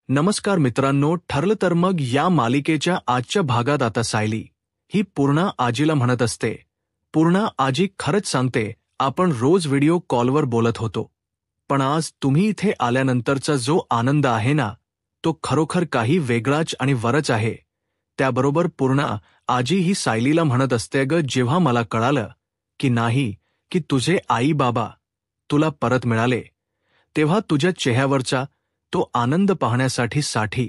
नमस्कार मित्रांनो, ठरलं तर मग या मालिकेच्या आजच्या भागात आता सायली ही पूर्णा आजीला म्हणत असते, पूर्णा आजी खरंच सांगते, आपण रोज व्हिडिओ कॉलवर बोलत होतो, पण आज तुम्ही इथे आल्यानंतरचा जो आनंद आहे ना, तो खरोखर काही वेगळाच आणि वरच आहे. त्याबरोबर पूर्णा आजी ही सायलीला म्हणत असते, ग जेव्हा मला कळालं की नाही की तुझे आई बाबा तुला परत मिळाले, तेव्हा तुझ्या चेहऱ्यावरचा तो आनंद पाहण्यासाठी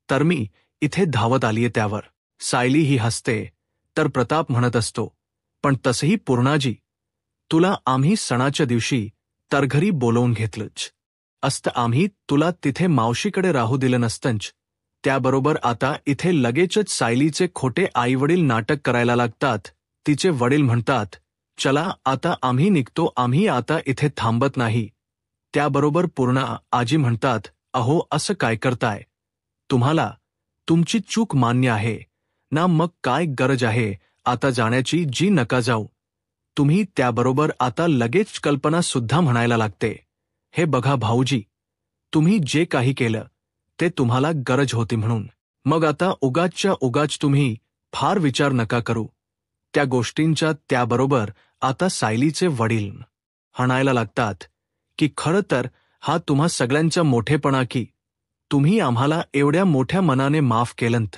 तर मी इथे धावत आलीये त्यावर. सायली ही हसते, तर प्रताप म्हणत असतो, पण तसंही पूर्णाजी, तुला आम्ही सणाच्या दिवशी तर घरी बोलवून घेतलंच असतं, आम्ही तुला तिथे मावशीकडे राहू दिलं नसतंच. त्याबरोबर आता इथे लगेचच सायलीचे खोटे आईवडील नाटक करायला लागतात. तिचे वडील म्हणतात, चला आता आम्ही निघतो, आम्ही आता इथे थांबत नाही. त्याबरोबर पूर्णा आजी म्हणतात, अहो असं काय करताय, तुम्हाला तुमची चूक मान्य आहे ना, मग काय गरज आहे आता जाण्याची, जी नका जाऊ तुम्ही. त्याबरोबर आता लगेच कल्पना सुद्धा म्हणायला लागते, हे बघा भाऊजी, तुम्ही जे काही केलं ते तुम्हाला गरज होती म्हणून, मग आता उगाचच्या उगाच तुम्ही फार विचार नका करू त्या गोष्टींचा. त्याबरोबर आता सायलीचे वडील म्हणायला लागतात की खरं तर हा तुम्हा सगळ्यांचा मोठेपणा की तुम्ही आम्हाला एवढ्या मोठ्या मनाने माफ केलंत,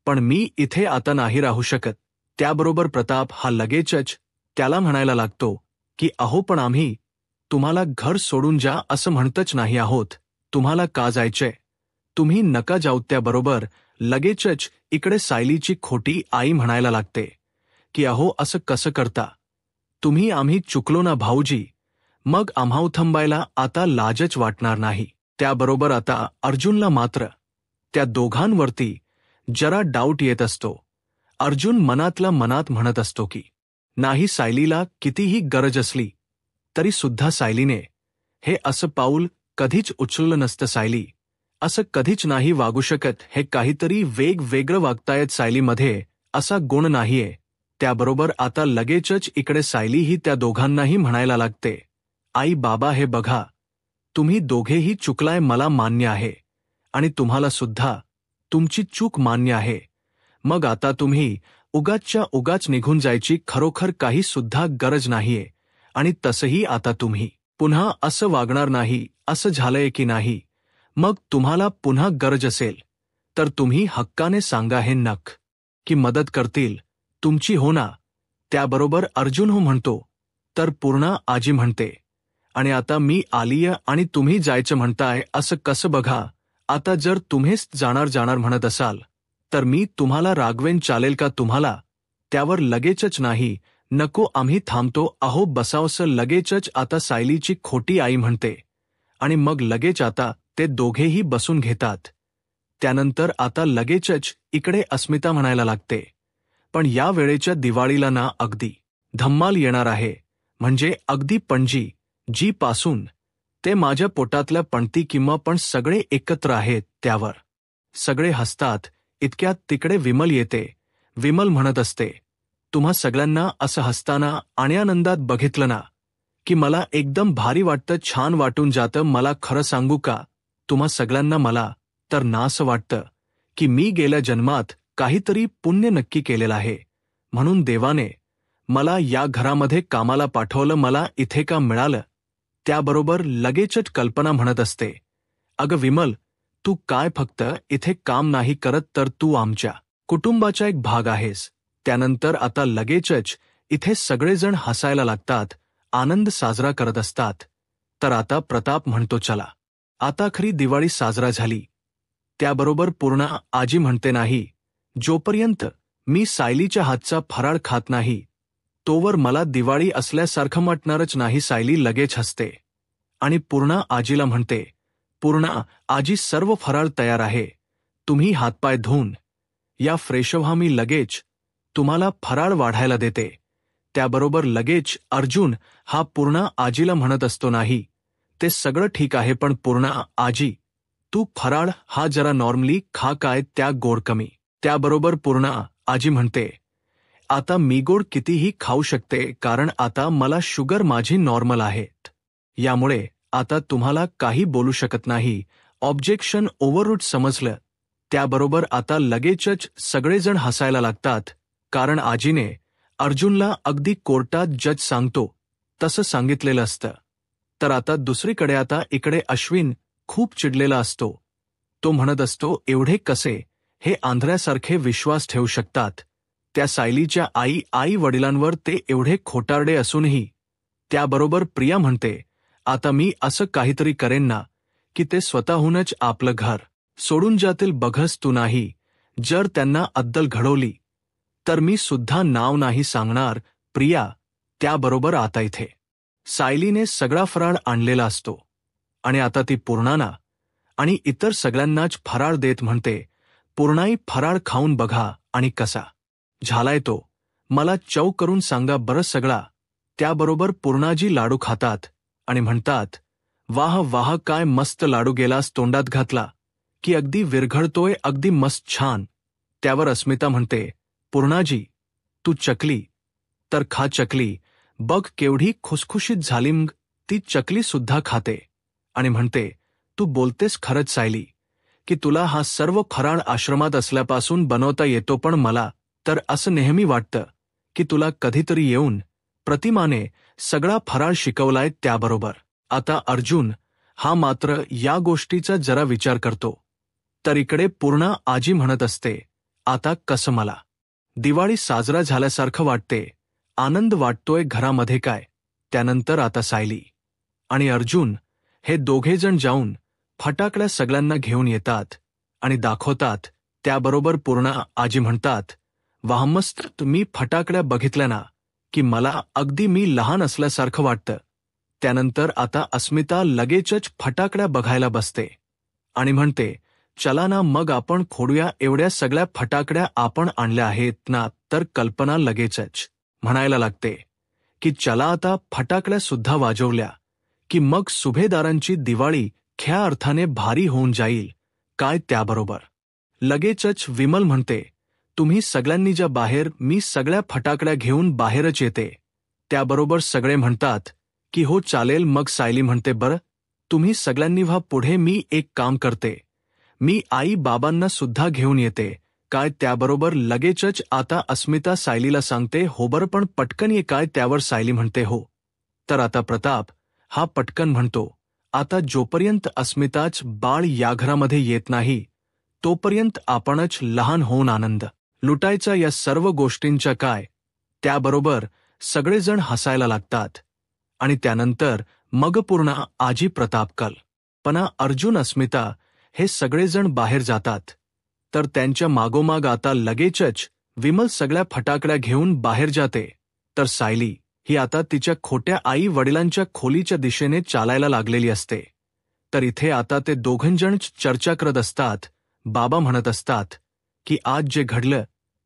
पण मी इथे आता नाही राहू शकत. त्याबरोबर प्रताप हा लगेचच त्याला म्हणायला लागतो की अहो पण आम्ही तुम्हाला घर सोडून जा असं म्हणतच नाही आहोत, तुम्हाला का जायचंय, तुम्ही नका जाऊ. त्याबरोबर लगेचच इकडे सायलीची खोटी आई म्हणायला लागते की अहो असं कसं करता तुम्ही, आम्ही चुकलो ना भाऊजी, मग आम्हा थांबायला आता लाजच वाटणार नाही. त्याबरोबर आता अर्जुनला मात्र त्या दोघांवरती जरा डाऊट येत असतो. अर्जुन मनातल्या मनात म्हणत असतो की नाही, सायलीला कितीही गरज असली तरी सुद्धा सायलीने हे असं पाऊल कधीच उचललं नसतं. सायली असं कधीच नाही वागू शकत, हे काहीतरी वेगवेगळं वागतायत, सायलीमध्ये असा गुण नाहीये. त्याबरोबर आता लगेचच इकडे सायली ही त्या दोघांनाही म्हणायला लागते, आई बाबा हे बघा, तुम्ही दोघेही चुकलाय, मला मान्य आहे आणि तुम्हाला सुद्धा तुमची चूक मान्य आहे. मग आता तुम्ही उगाचच्या उगाच निघून जायची खरोखर काही सुद्धा गरज नाहीये, आणि तसंही आता तुम्ही पुन्हा असं वागणार नाही. असं झालंय की नाही, मग तुम्हाला पुन्हा गरज असेल तर तुम्ही हक्काने सांगा, हे नक की मदत करतील तुमची, हो ना. त्याबरोबर अर्जुन हो म्हणतो, तर पूर्णा आजी म्हणते, आणि आता मी आलीय आणि तुम्ही जायचं म्हणताय, असं कसं, बघा आता जर तुम्हीच जाणार म्हणत असाल तर मी तुम्हाला रागवेन, चालेल का तुम्हाला. त्यावर लगेचच नाही, नको आम्ही थांबतो, अहो बसावसं. लगेचच आता सायलीची खोटी आई म्हणते आणि मग लगेच आता ते दोघेही बसून घेतात. त्यानंतर आता लगेचच इकडे अस्मिता म्हणायला लागते, पण या वेळेच्या दिवाळीला ना अगदी धम्माल येणार आहे, म्हणजे अगदी पणजी जी पासून ते माझ्या पोटातल्या पणती किंवा पण सगळे एकत्र आहेत. त्यावर सगळे हसतात. इतक्यात तिकडे विमल येते. विमल म्हणत असते, तुम्हा सगळ्यांना असं हसताना आणि आनंदात बघितलं ना की मला एकदम भारी वाटतं, छान वाटून जातं. मला खरं सांगू का, तुम्हा सगळ्यांना मला तर ना असं वाटतं की मी गेल्या जन्मात काहीतरी पुण्य नक्की केलेलं आहे, म्हणून देवाने मला या घरामध्ये कामाला पाठवलं, मला इथे का मिळालं. त्याबरोबर लगेचच कल्पना म्हणत असते, अगं विमल, तू काय फक्त इथे काम नाही करत, तर तू आमच्या कुटुंबाचा एक भाग आहेस. त्यानंतर आता लगेचच इथे सगळेजण हसायला लागतात, आनंद साजरा करत असतात. तर आता प्रताप म्हणतो, चला आता खरी दिवाळी साजरा झाली. त्याबरोबर पूर्णा आजी म्हणते, नाही, जोपर्यंत मी सायलीच्या हातचा फराळ खात नाही तोवर मला दिवाळी असल्यासारखं वाटणारच नाही. सायली लगेच हसते आणि पूर्णा आजीला म्हणते, पूर्णा आजी, सर्व फराळ तयार आहे, तुम्ही हातपाय धुवून या, फ्रेश व्हा, मी लगेच तुम्हाला फराळ वाढायला देते. त्याबरोबर लगेच अर्जुन हा पूर्णा आजीला म्हणत असतो, नाही ते सगळं ठीक आहे, पण पूर्णा आजी, तू फराळ हा जरा नॉर्मली खा, काय त्या गोड कमी. त्याबरोबर पूर्णा आजी म्हणते, आता मी गोड कितीही खाऊ शकते, कारण आता मला शुगर माझी नॉर्मल आहेत, यामुळे आता तुम्हाला काही बोलू शकत नाही. ऑब्जेक्शन ओव्हररूट समजलं त्याबरोबर आता लगेचच सगळेजण हसायला लागतात, कारण आजीने अर्जुनला अगदी कोर्टात जज सांगतो तसं सांगितलेलं असतं. तर आता दुसरीकडे आता इकडे अश्विन खूप चिडलेला असतो. तो म्हणत असतो, एवढे कसे हे आंधळ्यासारखे विश्वास ठेवू शकतात? त्या सायलीच्या आई वडिलांवर ते एवढे खोटारडे असूनही. त्याबरोबर प्रिया म्हणते, आता मी असं काहीतरी करेन ना की ते स्वतःहूनच आपलं घर सोडून जातील. बघस तू नाही जर त्यांना अद्दल घडवली तर मी सुद्धा नाव नाही सांगणार. प्रिया, त्याबरोबर आता इथे सायलीने सगळा फराळ आणलेला असतो आणि आता ती पूर्णाना आणि इतर सगळ्यांनाच फराळ देत म्हणते, पूर्णाई फराळ खाऊन बघा आणि कसा झालाय तो मला चव करून सांगा बरं सगळा. त्याबरोबर पूर्णाजी लाडू खातात आणि म्हणतात, वाह वाह, काय मस्त लाडू गेलास तोंडात घातला की अगदी विरघळतोय, अगदी मस्त छान. त्यावर अस्मिता म्हणते, पूर्णाजी तू चकली तर खा चकली, बघ केवढी खुसखुशीत झाली. मग ती चकली सुद्धा खाते आणि म्हणते, तू बोलतेस खरंच सायली की तुला हा सर्व फराळ आश्रमात असल्यापासून बनवता येतो, पण मला तर असं नेहमी वाटतं की तुला कधीतरी येऊन प्रतिमाने सगळा फराळ शिकवलाय. त्याबरोबर आता अर्जुन हा मात्र या गोष्टीचा जरा विचार करतो. तर इकडे पूर्णा आजी म्हणत असते, आता कसं मला दिवाळी साजरा झाल्यासारखं वाटते, आनंद वाटतोय घरामध्ये काय. त्यानंतर आता सायली आणि अर्जुन हे दोघेजण जाऊन फटाकड्या सगळ्यांना घेऊन येतात आणि दाखवतात. त्याबरोबर पूर्णा आजी म्हणतात, वाह मस्त, तुम्ही फटाकड्या बघितल्या ना की मला अगदी मी लहान असल्यासारखं वाटतं. त्यानंतर आता अस्मिता लगेचच फटाकड्या बघायला बसते आणि म्हणते, चला ना मग आपण खोडूया, एवढ्या सगळ्या फटाकड्या आपण आणल्या आहेत ना. तर कल्पना लगेचच म्हणायला लागते की चला आता फटाकड्या सुद्धा वाजवल्या की मग सुभेदारांची दिवाळी खऱ्या अर्थाने भारी होऊन जाईल काय. त्याबरोबर लगेचच विमल म्हणते, तुम्ही सगळ्यांनी जा बाहेर, मी सगळ्या फटाकड्या घेऊन बाहेरच येते. त्याबरोबर सगळे म्हणतात की हो चालेल. मग सायली म्हणते, बरं तुम्ही सगळ्यांनी व्हा पुढे, मी एक काम करते, मी आई बाबांना सुद्धा घेऊन येते काय. त्याबरोबर लगेचच आता अस्मिता सायलीला सांगते, हो बरं पण पटकन ये काय. त्यावर सायली म्हणते, हो. तर आता प्रताप हा पटकन म्हणतो, आता जोपर्यंत अस्मिताच बाळ या घरामध्ये येत नाही तोपर्यंत आपणच लहान होऊन आनंद लुटायचा या सर्व गोष्टींच्या काय. त्याबरोबर सगळेजण हसायला लागतात आणि त्यानंतर मग पूर्णा आजी, प्रताप, कल्पना, अर्जुन, अस्मिता हे सगळेजण बाहेर जातात. तर त्यांच्या मागोमाग आता लगेचच विमल सगळ्या फटाकड्या घेऊन बाहेर जाते. तर सायली ही आता तिच्या खोट्या आई वडिलांच्या खोलीच्या दिशेने चालायला लागलेली असते. तर इथे आता ते दोघंजण चर्चा करत असतात. बाबा म्हणत असतात की आज जे घडलं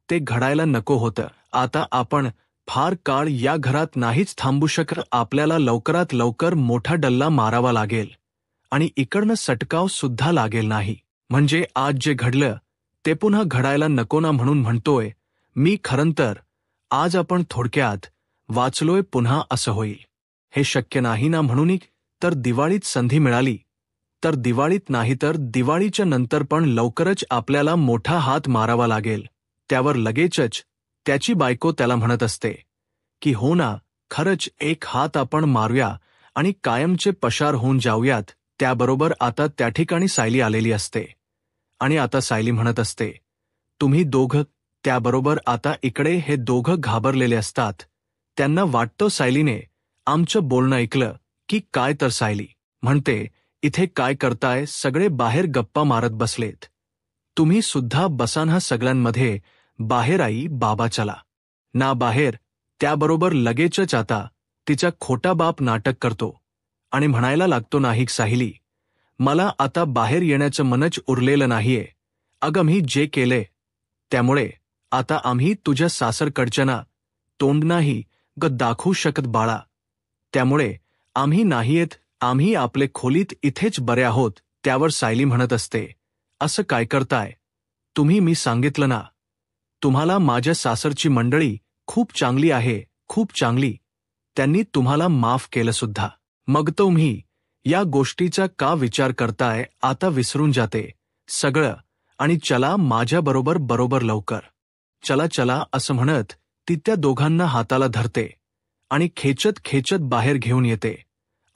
ते घडायला नको होतं. आता आपण फार काळ या घरात नाहीच थांबू शकत, आपल्याला लवकरात लवकर मोठा डल्ला मारावा लागेल आणि इकडनं सटकाव सुद्धा लागेल नाही. म्हणजे आज जे घडलं ते पुन्हा घडायला नको ना. म्हणून म्हणतोय मी, खरंतर आज आपण थोडक्यात वाचलोय पुन्हा असं होईल हे शक्य नाही ना. म्हणून तर दिवाळीत संधी मिळाली तर दिवाळीत, नाही तर दिवाळीच्या नंतर पण लवकरच आपल्याला मोठा हात मारावा लागेल. त्यावर लगेचच त्याची बायको त्याला म्हणत असते की हो ना, खरंच एक हात आपण मारूया आणि कायमचे पसार होऊन जाऊयात. त्याबरोबर आता त्या ठिकाणी सायली आलेली असते आणि आता सायली म्हणत असते, तुम्ही दोघं. त्याबरोबर आता इकडे हे दोघं घाबरलेले असतात. त्यांना वाटतं सायलीने आमचं बोलणं ऐकलं की काय. तर सायली म्हणते, इथे काय करताय, सगळे बाहेर गप्पा मारत बसलेत, तुम्ही सुद्धा बसा ना सगळ्यांमध्ये. बाहेर आई बाबा चला ना बाहेर. त्याबरोबर लगेचच आता तिचा खोटा बाप नाटक करतो आणि म्हणायला लागतो, नाही सायली, मला आता बाहेर येण्याचं मनच उरलेलं नाहीये. अगं मी जे केले त्यामुळे आता आम्ही तुझ्या सासरकडच्यांना तोंड नाही ग दाखवू शकत बाळा. त्यामुळे आम्ही नाही येत, आम्ही आपले खोलीत इथेच बरे आहोत. त्यावर सायली म्हणत असते, असं काय करताय तुम्ही, मी सांगितलं ना तुम्हाला माझ्या सासरची मंडळी खूप चांगली आहे, खूप चांगली. त्यांनी तुम्हाला माफ केलं सुद्धा. मग तुम्ही या गोष्टीचा का विचार करताय, आता विसरून जाते सगळं आणि चला माझ्याबरोबर बरोबर लवकर. चला चला असं म्हणत ती त्या दोघांना हाताला धरते आणि खेचत खेचत बाहेर घेऊन येते.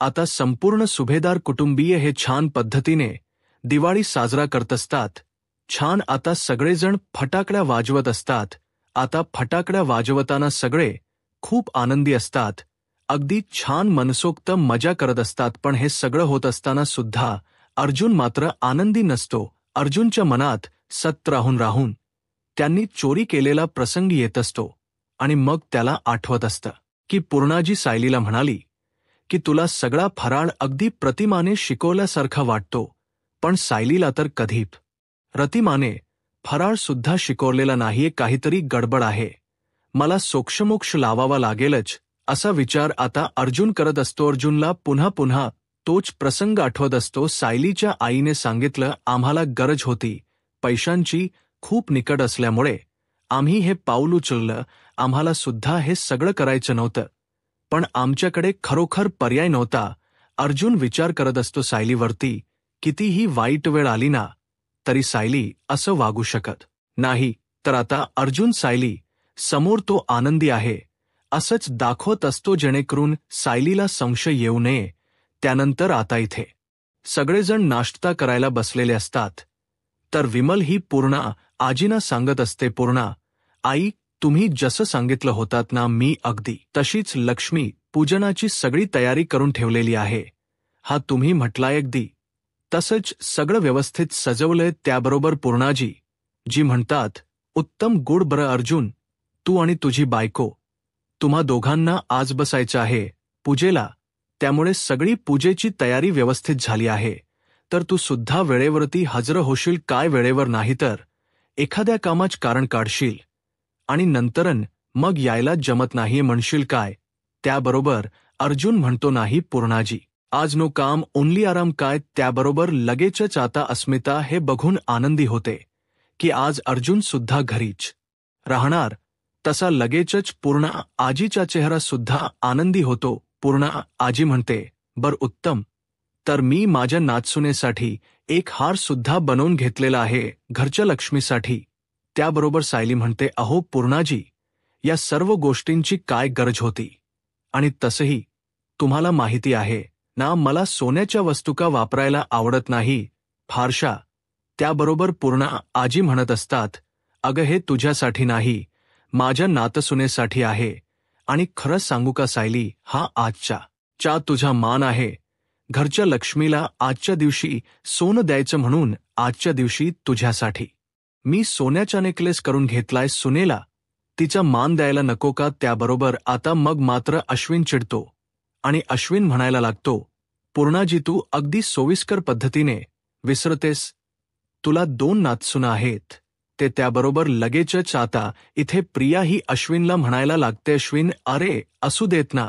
आता संपूर्ण सुभेदार कुटुंबीय हे छान पद्धतीने दिवाळी साजरा करत असतात. छान आता सगळेजण फटाकड्या वाजवत असतात. आता फटाकड्या वाजवताना सगळे खूप आनंदी असतात. अगदी छान मनसोक्त मजा करत असतात. पण हे सगळं होत असताना सुद्धा अर्जुन मात्र आनंदी नसतो. अर्जुनच्या मनात सत राहून राहून त्यांनी चोरी केलेला प्रसंग येत असतो आणि मग त्याला आठवत असतं की पूर्णाजी सायलीला म्हणाली की तुला सगळा फराळ अगदी प्रतिमाने शिकवल्यासारखा वाटतो, पण सायलीला तर कधी प्रतिमाने फराळ सुद्धा शिकवलेला नाहीये. काहीतरी गडबड आहे. मला सोक्षमोक्ष लावावा लागेलच असा विचार आता अर्जुन करत असतो. अर्जुनला पुन्हा पुन्हा तोच प्रसंग आठवत असतो. सायलीच्या आईने सांगितलं, आम्हाला गरज होती पैशांची, खूप निकट असल्यामुळे आम्ही हे पाऊल उचललं. आम्हाला सुद्धा हे सगळं करायचं नव्हतं, पण आमच्याकडे खरोखर पर्याय नव्हता. अर्जुन विचार करत असतो सायलीवरती. कितीही वाईट वेळ आली ना तरी सायली असं वागू शकत नाही. तर आता अर्जुन सायली समोर तो आनंदी आहे असंच दाखवत असतो, जेणेकरून सायलीला संशय येऊ नये. त्यानंतर आता इथे सगळेजण नाश्ता करायला बसलेले असतात. तर विमल ही पूर्णा आजीना सांगत असते, पूर्णा आई, तुम्ही जसं सांगितलं होतात ना, मी अगदी तशीच लक्ष्मी पूजनाची सगळी तयारी करून ठेवलेली आहे. हा तुम्ही म्हटलाय अगदी तसंच सगळं व्यवस्थित सजवलंय. त्याबरोबर पूर्णाजी जी म्हणतात, उत्तम गुड. बरं अर्जुन, तू आणि तुझी बायको तुम्हा दोघांना आज बसायचं आहे पूजेला, त्यामुळे सगळी पूजेची तयारी व्यवस्थित झाली आहे. तर तू सुद्धा वेळेवरती हजर होशील काय? वेळेवर नाही तर एखाद्या कामाच कारण काढशील आणि नंतरन मग यायला जमत नाहीये म्हणशील काय? त्याबरोबर अर्जुन म्हणतो, नाही पूर्णाजी, आज नो काम ओन्ली आराम काय? त्याबरोबर लगेचच आता अस्मिता हे बघून आनंदी होते की आज अर्जुन सुद्धा घरीच राहणार. तसा लगेचच पूर्णा आजीचा चेहरा सुद्धा आनंदी होतो. पूर्णा आजी म्हणते, बर उत्तम, तर मी माझ्या नातसुनेसाठी एक हार सुद्धा बनवून घेतलेला आहे घरच्या लक्ष्मीसाठी. त्याबरोबर सायली म्हणते, अहो पूर्णाजी, या सर्व गोष्टींची काय गरज होती? आणि तसंही तुम्हाला माहिती आहे ना, मला सोन्याच्या वस्तू का वापरायला आवडत नाही फारशा. त्याबरोबर पूर्णा आजी म्हणत असतात, अगं हे तुझ्यासाठी नाही, माझ्या नातसुनेसाठी आहे. आणि खरंच सांगू का सायली, हा आजच्या तुझा मान आहे. घरच्या लक्ष्मीला आजच्या दिवशी सोनं द्यायचं म्हणून आजच्या दिवशी तुझ्यासाठी मी सोन्याचा नेकलेस करून घेतलाय. सुनेला तिचा मान द्यायला नको का? त्याबरोबर आता मग मात्र अश्विन चिडतो आणि अश्विन म्हणायला लागतो, पूर्णाजी तू अगदी सोयीस्कर पद्धतीने विसरतेस, तुला 2 नातसुना आहेत ते. त्याबरोबर लगेचच आता इथे प्रिया ही अश्विनला म्हणायला लागते, अश्विन अरे असू देत ना,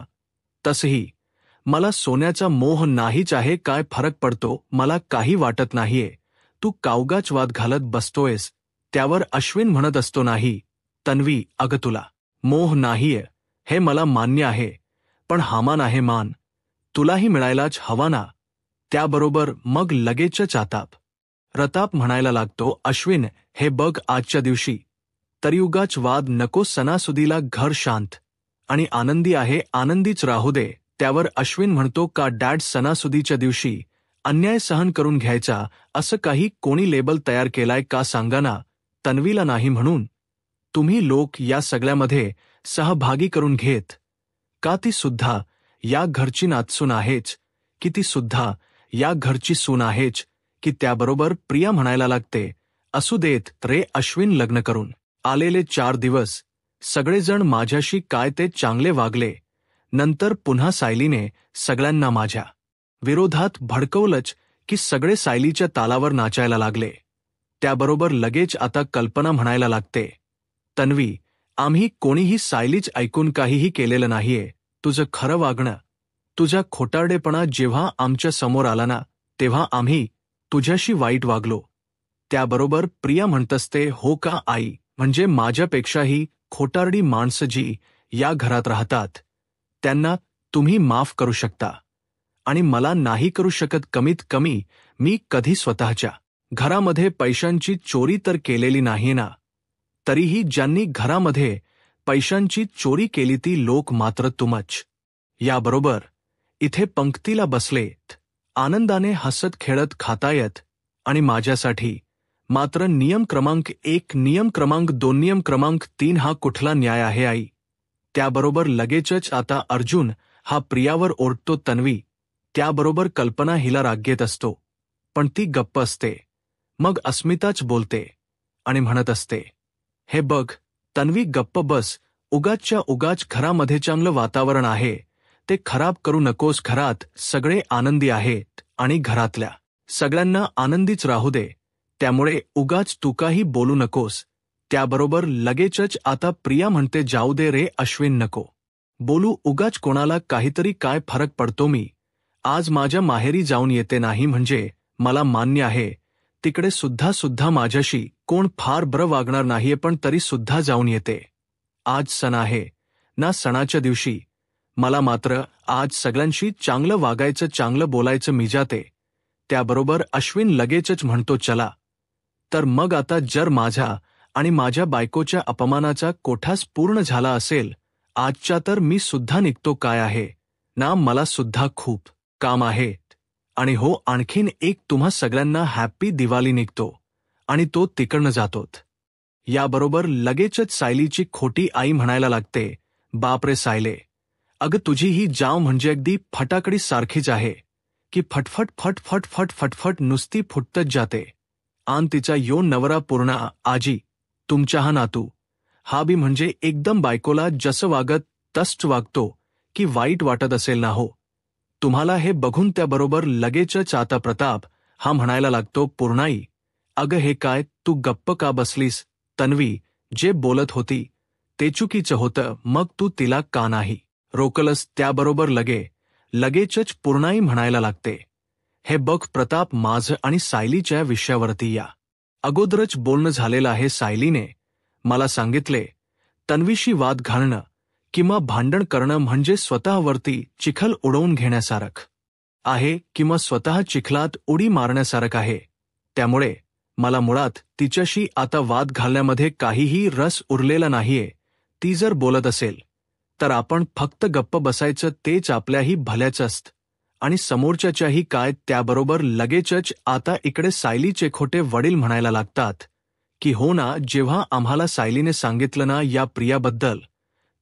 तसही मला सोन्याचा मोह नाहीच आहे. काय फरक पडतो? मला काही वाटत नाहीये. तू कावगाच वाद घालत बसतोयस. त्यावर अश्विन म्हणत असतो, नाही तन्वी, अगं तुला मोह नाहीये हे मला मान्य आहे, पण हा मान आहे, मान तुलाही मिळायलाच हवा ना. त्याबरोबर मग लगेचच आताप रताप म्हणायला लागतो, अश्विन हे बघ, आजच्या दिवशी तरी उगाच वाद नको. सणासुदीला घर शांत आणि आनंदी आहे, आनंदीच राहू दे. त्यावर अश्विन म्हणतो, का डॅड, सणासुदीच्या दिवशी अन्याय सहन करून घ्यायचा असं काही कोणी लेबल तयार केलाय का? सांगा ना. तन्वीला नाही म्हणून तुम्ही लोक या सगळ्यामध्ये सहभागी करून घेत का? ती सुद्धा या घरची नातसून आहेच की ती सुद्धा या घरची सून आहेच की? त्याबरोबर प्रिया म्हणायला लागते, असू देत रे अश्विन, लग्न करून आलेले 4 दिवस सगळेजण माझ्याशी काय ते चांगले वागले, नंतर पुन्हा सायलीने सगळ्यांना माझ्या विरोधात भडकवलंच की सगळे सायलीच्या तालावर नाचायला लागले. त्याबरोबर लगेच आता कल्पना म्हणायला लागते, तन्वी, आम्ही कोणीही सायलीच ऐकून काहीही केलेलं नाहीये. तुझं खरं वागणं, तुझा खोटारडेपणा जेव्हा आमच्या समोर आला ना, तेव्हा आम्ही तुझ्याशी वाईट वागलो. त्याबरोबर प्रिया म्हणत असते, हो का आई, म्हणजे माझ्यापेक्षाही खोटारडी माणसं जी या घरात राहतात त्यांना तुम्ही माफ करू शकता आणि मला नाही करू शकत. कमीत कमी मी कधी स्वतःच्या घरामध्ये पैशांची चोरी तर केलेली नाही ना. तरीही ज्यांनी घरामध्ये पैशांची चोरी केली ती लोक मात्र तुमच. याबरोबर इथे पंक्तीला बसलेत, आनंदाने हसत खेळत खातायत आणि माझ्यासाठी मात्र नियम क्रमांक 1, नियम क्रमांक 2, नियम क्रमांक 3 हा कुठला न्याय आहे आई? त्याबरोबर लगेचच आता अर्जुन हा प्रियावर ओरडतो. तन्वी त्याबरोबर कल्पना हिला रागेत असतो, पण ती गप्प असते. मग अस्मिताच बोलते आणि म्हणत असते, हे बघ तन्वी गप्प बस, उगाचच्या उगाच घरामध्ये चांगलं वातावरण आहे ते खराब करू नकोस. घरात सगळे आनंदी आहेत आणि घरातल्या सगळ्यांना आनंदीच राहू दे, त्यामुळे उगाच तू काही बोलू नकोस. त्याबरोबर लगेचच आता प्रिया म्हणते, जाऊ दे रे अश्विन, नको बोलू उगाच, कोणाला काहीतरी काय फरक पडतो. मी आज माझ्या माहेरी जाऊन येते नाही म्हणजे मला मान्य आहे तिकडे सुद्धा माझ्याशी कोण फार बरं वागणार नाहीये, पण तरी सुद्धा जाऊन येते. आज सण आहे ना, सणाच्या दिवशी मला मात्र आज सगळ्यांशी चांगलं वागायचं, चांगलं बोलायचं. मी जाते. त्याबरोबर अश्विन लगेचच म्हणतो, चला तर मग आता जर माझ्या आणि माझ्या बायकोच्या अपमानाचा कोठास पूर्ण झाला असेल आजच्या, तर मी सुद्धा निघतो. काय आहे ना, मला सुद्धा खूप काम आहे. आणि हो, आणखीन एक तुम्हा सगळ्यांना हॅप्पी दिवाळी. निघतो आणि तो तिकडनं जातोत. याबरोबर लगेचच सायलीची खोटी आई म्हणायला लागते, बापरे सायले, अगं तुझी ही जाव म्हणजे अगदी फटाकडी सारखीच आहे की फटफट फटफट फटफटफट नुसती फुटतच जाते. आन तिचा यो नवरा पूर्ण आजी तुमचा हा नातू हा बी म्हणजे एकदम बायकोला जसं वागत तसंच वागतो की वाईट वाटत असेल ना हो तुम्हाला हे बघून. त्याबरोबर लगेचच आता प्रताप हा म्हणायला लागतो, पूर्णाई अगं हे काय, तू गप्प का बसलीस? तन्वी जे बोलत होती ते चुकीचं होतं, मग तू तिला का नाही रोकलस? त्याबरोबर लगेचच पूर्णाई म्हणायला लागते, हे बघ प्रताप, माझं आणि सायलीच्या विषयावरती या अगोदरच बोलणं झालेलं आहे. सायलीने मला सांगितले तन्वीशी वाद घालणं किंवा भांडण करणं म्हणजे स्वतःवरती चिखल उडवून घेण्यासारखं आहे किंवा स्वतः चिखलात उडी मारण्यासारखं आहे. त्यामुळे मला मुळात तिच्याशी आता वाद घालण्यामध्ये काहीही रस उरलेला नाहीये. ती जर बोलत असेल तर आपण फक्त गप्प बसायचं, तेच आपल्याही भल्याचं असतं आणि समोरच्याच्याही काय. त्याबरोबर लगेचच आता इकडे सायलीचे खोटे वडील म्हणायला लागतात की हो ना, जेव्हा आम्हाला सायलीने सांगितलं ना या प्रियाबद्दल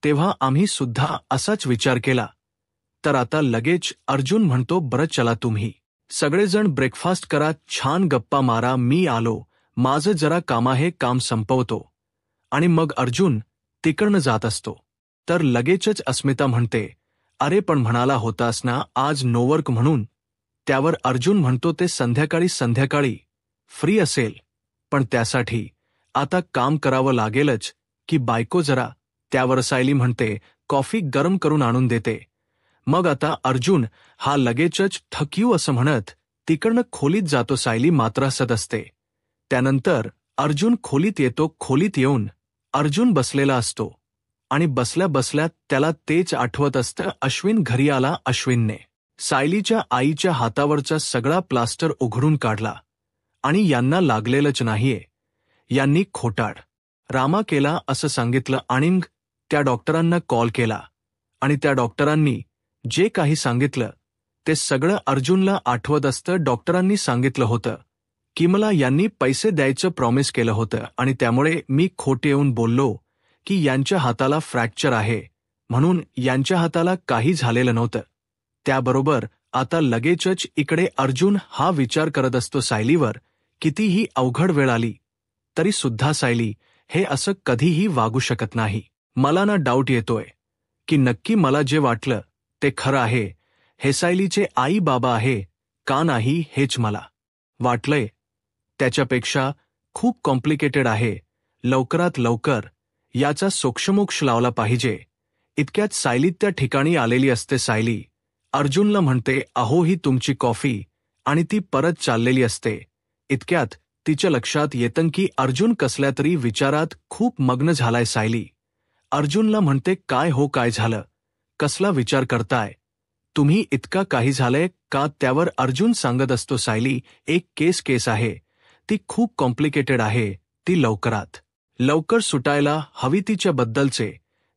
तेव्हा आम्ही सुद्धा असाच विचार केला. तर आता लगेच अर्जुन म्हणतो, बरं चला तुम्ही सगळेजण ब्रेकफास्ट करा, छान गप्पा मारा, मी आलो, माझं जरा काम आहे, काम संपवतो. आणि मग अर्जुन तिकडनं जात असतो. तर लगेचच अस्मिता म्हणते, अरे पण म्हणाला होतास ना आज नोवर्क म्हणून. त्यावर अर्जुन म्हणतो, ते संध्याकाळी फ्री असेल, पण त्यासाठी आता काम करावं लागेलच की बायको जरा. त्यावर सायली म्हणते, कॉफी गरम करून आणून देते. मग आता अर्जुन हा लगेचच थक्यू असं म्हणत तिकडनं खोलीत जातो. सायली मात्र हसत असते. त्यानंतर अर्जुन खोलीत येतो. खोलीत येऊन अर्जुन बसलेला असतो आणि बसल्या बसल्या त्याला तेच आठवत असतं, अश्विन घरी आला. अश्विनने सायलीच्या आईच्या हातावरचा सगळा प्लास्टर उघडून काढला आणि यांना लागलेलंच नाहीये, यांनी खोटाड रामा केला असं सांगितलं. आणि त्या डॉक्टरांना कॉल केला आणि त्या डॉक्टरांनी जे काही सांगितलं ते सगळं अर्जुनला आठवत असतं. डॉक्टरांनी सांगितलं होतं की मला यांनी पैसे द्यायचं प्रॉमिस केलं होतं आणि त्यामुळे मी खोटे येऊन बोललो की यांच्या हाताला फ्रॅक्चर आहे, म्हणून यांच्या हाताला काही झालेलं नव्हतं. त्याबरोबर आता लगेचच इकडे अर्जुन हा विचार करत असतो, सायलीवर कितीही अवघड वेळ आली तरी सुद्धा सायली हे असं कधीही वागू शकत नाही. मला ना डाऊट येतोय की नक्की मला जे वाटलं ते खरं आहे, हे सायलीचे आई बाबा आहे का नाही हेच मला वाटलंय. त्याच्यापेक्षा खूप कॉम्प्लिकेटेड आहे. लवकरात लवकर याचा सोक्षमोक्ष लावला पाहिजे. इतक्यात सायली त्या ठिकाणी आलेली असते. सायली अर्जुनला म्हणते, अहो ही तुमची कॉफी, आणि ती परत चाललेली असते. इतक्यात तिच्या लक्षात येतं की अर्जुन कसल्या तरी विचारात खूप मग्न झालाय. सायली अर्जुनला म्हणते, काय हो, काय झालं, कसला विचार करताय? तुम्ही इतका काही झालंय का? त्यावर अर्जुन सांगत असतो, सायली, एक केस आहे, ती खूप कॉम्प्लिकेटेड आहे, ती लवकर सुटायला हवी. तिच्याबद्दलचे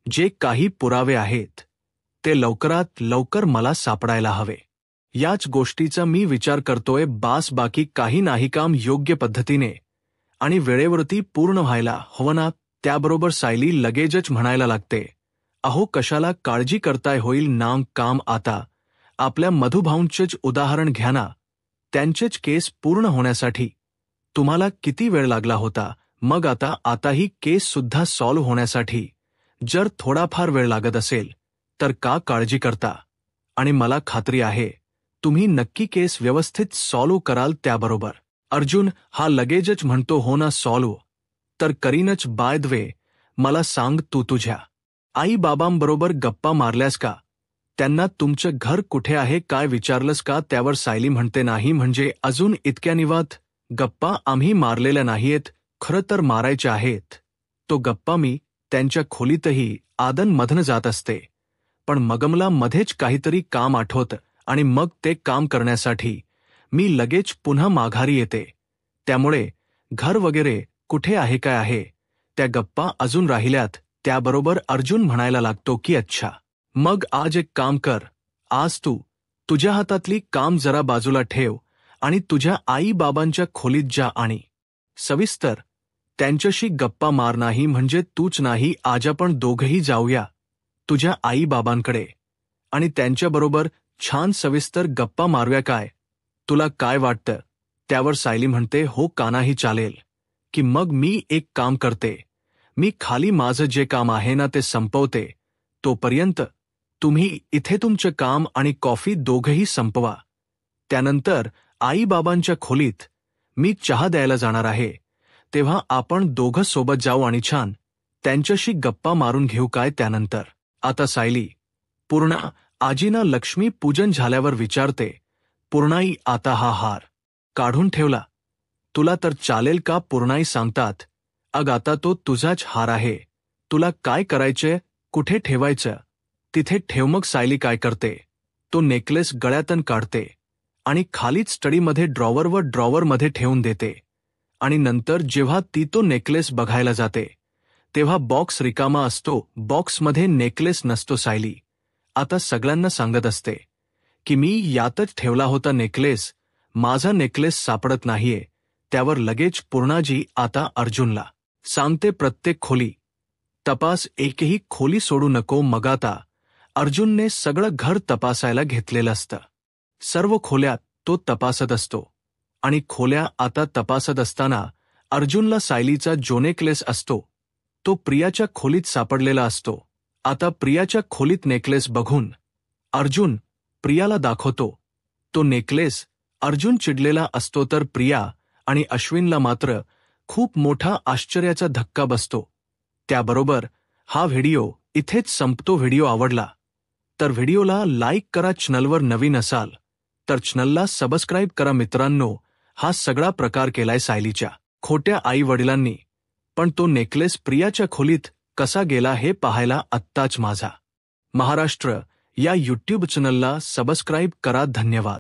जे काही पुरावे आहेत ते लवकरात लवकर मला सापडायला हवे. याच गोष्टीचा मी विचार करतोय बास, बाकी काही नाही. काम योग्य पद्धतीने आणि वेळेवरती पूर्ण व्हायला हवं ना. त्याबरोबर सायली लगेचच म्हणायला लागते, अहो कशाला काळजी करताय, होईल ना काम. आता आपल्या मधुभाऊंचेच उदाहरण घ्या ना. त्यांचेच केस पूर्ण होण्यासाठी तुम्हाला किती वेळ लागला होता, मग आता ही केस सुद्धा सॉल्व्ह होण्यासाठी जर थोडाफार वेळ लागत असेल तर का काळजी करता? आणि मला खात्री आहे तुम्ही नक्की केस व्यवस्थित सॉल्व्ह कराल. त्याबरोबर अर्जुन हा लगेचच म्हणतो, हो ना, सॉल्व्ह तर करीनच. बाय द वे, मला सांग, तू तुझ्या आई बाबांबरोबर गप्पा मारल्यास का? त्यांना तुमचं घर कुठे आहे काय विचारलंस का? त्यावर सायली म्हणते, नाही, म्हणजे अजून इतक्या निवांत गप्पा आम्ही मारलेल्या नाहीयेत, खरं तर मारायच्या आहेत. तो गप्पा मी त्यांच्या खोलीतही आदन-मधन जात असते, पण मगमला मध्येच काहीतरी काम आठवतं आणि मग ते काम करण्यासाठी मी लगेच पुन्हा माघारी येते. त्यामुळे घर वगैरे कुठे आहे काय आहे, त्या गप्पा अजून राहिल्यात. त्याबरोबर अर्जुन म्हणायला लागतो की अच्छा, मग आज एक काम कर, आज तू तुझ्या हातातली काम जरा बाजूला ठेव आणि तुझ्या आई बाबांच्या खोलीत जा आणि सविस्तर त्यांच्याशी गप्पा मार. नाही म्हणजे तूच नाही, आज आपण दोघंही जाऊया तुझ्या आई बाबांकडे आणि त्यांच्याबरोबर छान सविस्तर गप्पा मारूया. काय तुला काय वाटतं? त्यावर सायली म्हणते, हो कानाही चालेल की मग मी एक काम करते, मी खाली माझं जे काम आहे ना ते संपवते. तोपर्यंत तुम्ही इथे तुमचं काम आणि कॉफी दोघंही संपवा. त्यानंतर आई बाबांच्या खोलीत मी चहा द्यायला जाणार आहे, तेव्हा आपण दोघं सोबत जाऊ आणि छान त्यांच्याशी गप्पा मारून घेऊ. काय त्यानंतर आता सायली पूर्णा आजीना लक्ष्मी पूजन झाल्यावर विचारते, पूर्णाई, आता हा हार काढून ठेवला तुला तर चालेल का? पूर्णाई सांगतात, अग आता तो तुझाच हार आहे, तुला काय करायचंय, कुठे ठेवायचं तिथे ठेव. मग सायली काय करते, तो नेकलेस गळ्यातून काढते आणि खालीच स्टडीमध्ये ड्रॉवरमध्ये ठेवून देते. आणि नंतर जेव्हा ती तो नेकलेस बघायला जाते तेव्हा बॉक्स रिकामा असतो, बॉक्समध्ये नेकलेस नसतो. सायली आता सगळ्यांना सांगत असते की मी यातच ठेवला होता नेकलेस, माझा नेकलेस सापडत नाहीये. त्यावर लगेच पूर्णाजी आता अर्जुनला सांगते, प्रत्येक खोली तपास, एकही खोली सोडू नको. मग आता अर्जुनने सगळं घर तपासायला घेतलेलं असतं. सर्व खोल्या तो तपासत असतो आणि खोल्या आता तपासत असताना अर्जुनला सायलीचा जो नेकलेस असतो तो प्रियाच्या खोलीत सापडलेला असतो. आता प्रियाच्या खोलीत नेकलेस बघून अर्जुन प्रियाला दाखवतो. तो नेकलेस अर्जुन चिडलेला असतो, तर प्रिया आणि अश्विनला मात्र खूप मोठा आश्चर्याचा धक्का बसतो. त्याबरोबर हा व्हिडिओ इथेच संपतो. व्हिडिओ आवडला तर व्हिडिओला लाईक करा, चॅनलवर नवीन असाल तर चॅनलला सबस्क्राईब करा. मित्रांनो, हा सगळा प्रकार केलाय सायलीच्या खोट्या आई वडिलांनी, पण तो नेकलेस प्रियाच्या खोलीत कसा गेला हे पाहायला आत्ताच माझा महाराष्ट्र या यूट्यूब चॅनलला सबस्क्राईब करा. धन्यवाद.